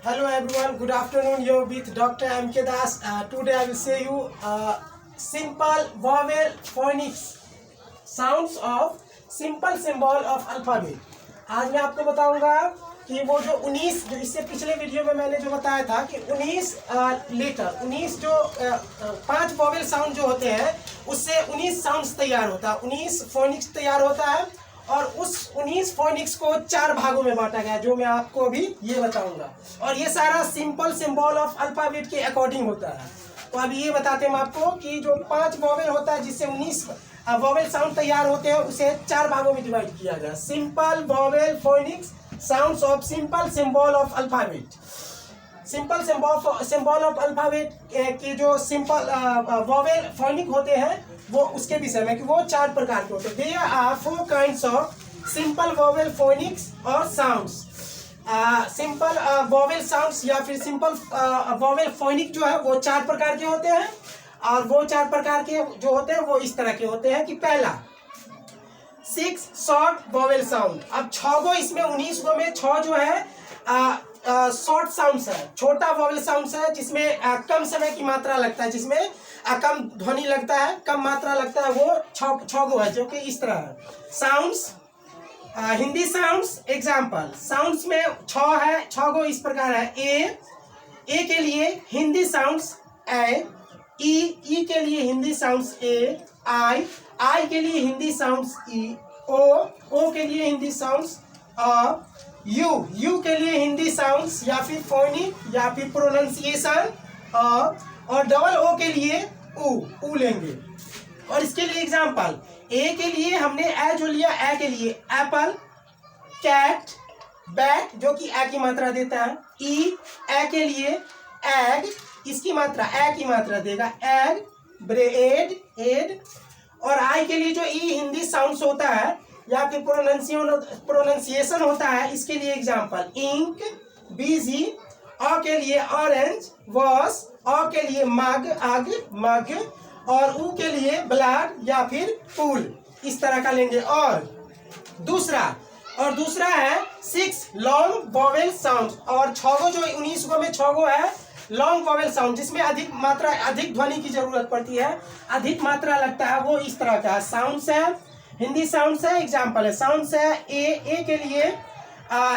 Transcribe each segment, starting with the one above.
Hello everyone, good afternoon. You're with Dr. M.K. Das. Today I will show you simple vowel phonics sounds of simple symbol of alphabet. आज मैं आपको बताऊंगा कि वो जो 19 जो इससे पिछले वीडियो में मैंने जो बताया था कि 19 लेटर 19 जो 5 वॉवेल साउंड जो होते हैं उससे 19 साउंड्स तैयार होता है, 19 फोनिक्स तैयार होता है और उस 19 फोनिक्स को 4 भागों में बांटा गया जो मैं आपको अभी ये बताऊंगा। और ये सारा सिंपल सिंबल ऑफ अल्फाबेट के अकॉर्डिंग होता है। तो अभी ये बताते हैं हम आपको कि जो 5 वॉवेल होता है जिससे 19 वॉवेल साउंड तैयार होते हैं उसे 4 भागों में डिवाइड किया गया। Simple vowel phoenix sounds of simple symbol of alphabet. Simple symbol of alphabet के जो सिंपल वॉवेल फोनिक होते हैं वो उसके विषय में कि वो 4 प्रकार के होते हैं। There are 4 kinds of simple vowel phonics और साउंड्स। सिंपल वॉवेल साउंड्स या फिर सिंपल वॉवेल फोनिक जो है वो 4 प्रकार के होते हैं और वो 4 प्रकार के जो होते हैं वो इस तरह के होते हैं कि पहला 6 शॉर्ट वॉवेल साउंड। अब 6 गो इसमें 19 गो में 6 जो है शॉर्ट साउंड्स है, छोटा वॉवेल साउंड्स है जिसमें कम समय की मात्रा लगता है, जिसमें कम ध्वनि लगता है, कम मात्रा लगता है, वो 6 गो है जो कि इस तरह है। Sounds Hindi sounds example sounds में 6 है, 6 गो इस प्रकार है। ए के लिए हिंदी साउंड्स ए, ई के लिए हिंदी साउंड्स ए, आई के लिए हिंदी साउंड्स ई, ओ के लिए हिंदी साउंड्स अ, यू के लिए हिंदी साउंड्स या फिर फोनिक या फिर प्रोनाउंसिएशन और डबल ओ के लिए ऊ लेंगे। और इसके लिए एग्जांपल ए के लिए हमने ए जो लिया, ए के लिए एप्पल, कैट, बैट जो कि ए की मात्रा देता है। ए के लिए एग, इसकी मात्रा ए की मात्रा देगा एग, ब्रेड, एड। और आई के लिए जो ई हिंदी साउंड्स होता है या फिर प्रोनाउंसिएशन होता है, इसके लिए एग्जांपल इंक, बिजी। अ के लिए ऑरेंज, वॉश। अ के लिए मग, अग, मग। और ऊ के लिए ब्लड या फिर पूल, इस तरह का लेंगे। और दूसरा है 6 लॉन्ग वॉवेल साउंड। और 6 गो जो 19 गो में 6 गो है लॉन्ग वॉवेल साउंड जिसमें अधिक ध्वनि की जरूरत पड़ती है, अधिक मात्रा लगता है, वो इस तरह का साउंड्स है। हिंदी साउंड्स है एग्जाम्पल है साउंड्स है ए के लिए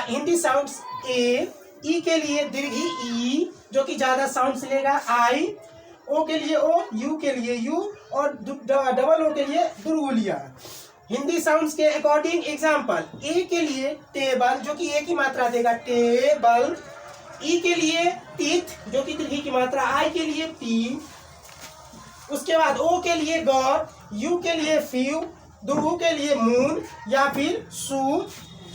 हिंदी साउंड्स ए, ई के लिए दीर्घी ई जो कि ज्यादा साउंड्स लेगा आई, ओ के लिए ओ, यू के लिए यू और डबल ओ के लिए दुर्गुलिया। हिंदी साउंड्स के अकॉर्डिंग एग्जाम्पल ए के लिए टेबल जो कि ए की मात्रा देगा टेबल, ई के लिए टीथ जो कि दीर्घी की मात्रा, आई के लिए पी। उसके बाद ओ के लिए गॉड, यू के लिए फ्यू, दू के लिए मून या फिर सू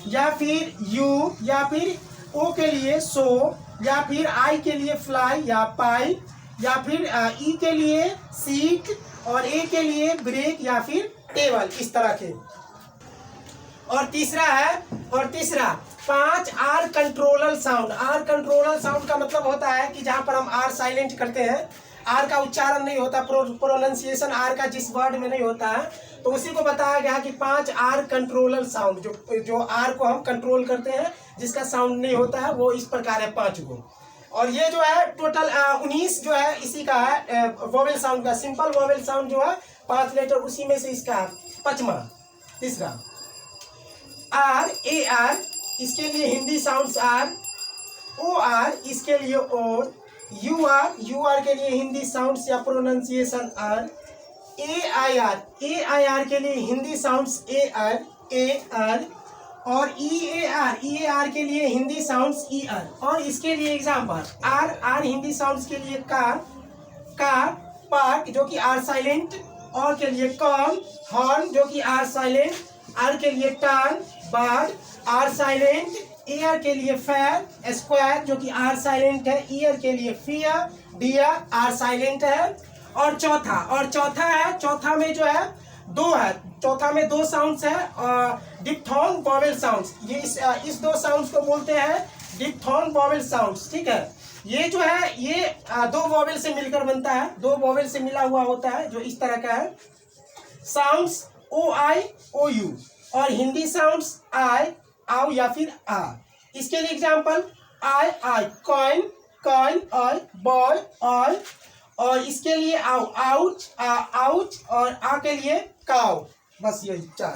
या फिर यू या फिर ओ के लिए सो या फिर आई के लिए फ्लाई या पाई या फिर ई के लिए सीट और ए के लिए ब्रेक या फिर टेबल, इस तरह के। और तीसरा 5 R controller sound. R controller sound का मतलब होता है कि जहां पर हम आर साइलेंट करते हैं, आर का उच्चारण नहीं होता, प्रोनाउंसिएशन आर का जिस वर्ड में नहीं होता है, तो उसी को बताया गया कि 5 आर कंट्रोलर साउंड जो आर को हम कंट्रोल करते हैं, जिसका साउंड नहीं होता है, वो इस प्रकार है 5 गो। और ये जो है टोटल 19 जो है इसी का है वोवेल साउंड का। सिंपल वोवेल साउंड जो है 5 लेटर, उसी में से इसका 5वां। तीसरा आर, ए आर, इसके लिए Hindi sounds R, O R इसके लिए और, यू आर के लिए हिंदी साउंड्स या pronunciation R, A I R के लिए हिंदी साउंड्स ए आर और ई ए आर के लिए हिंदी साउंड्स ई आर। और इसके लिए एग्जांपल आर हिंदी साउंड्स के लिए कार, पार्क जो कि आर साइलेंट, और के लिए कॉर्न, हॉर्न जो कि आर साइलेंट, आर के लिए turn, bird R silent, ear के लिए फेयर, स्क्वायर जो कि आर साइलेंट है, ईयर के लिए फियर, डियर आर साइलेंट है। और चौथा में जो है 2 है, चौथा में 2 साउंड्स है डिप्थोंग वॉवेल साउंड्स। ये इस 2 साउंड्स को बोलते हैं डिप्थोंग वॉवेल साउंड्स, ठीक है। ये जो है ये 2 वॉवेल से मिलकर बनता है, 2 वॉवेल से मिला हुआ होता है जो इस तरह का है। Sounds O I O you और हिंदी साउंड्स आई, आओ या फिर आ। इसके लिए example I I, coin coin, और बॉय ऑल, और इसके लिए आउ आउच आउच, और आ के लिए काउ। बस यही 4।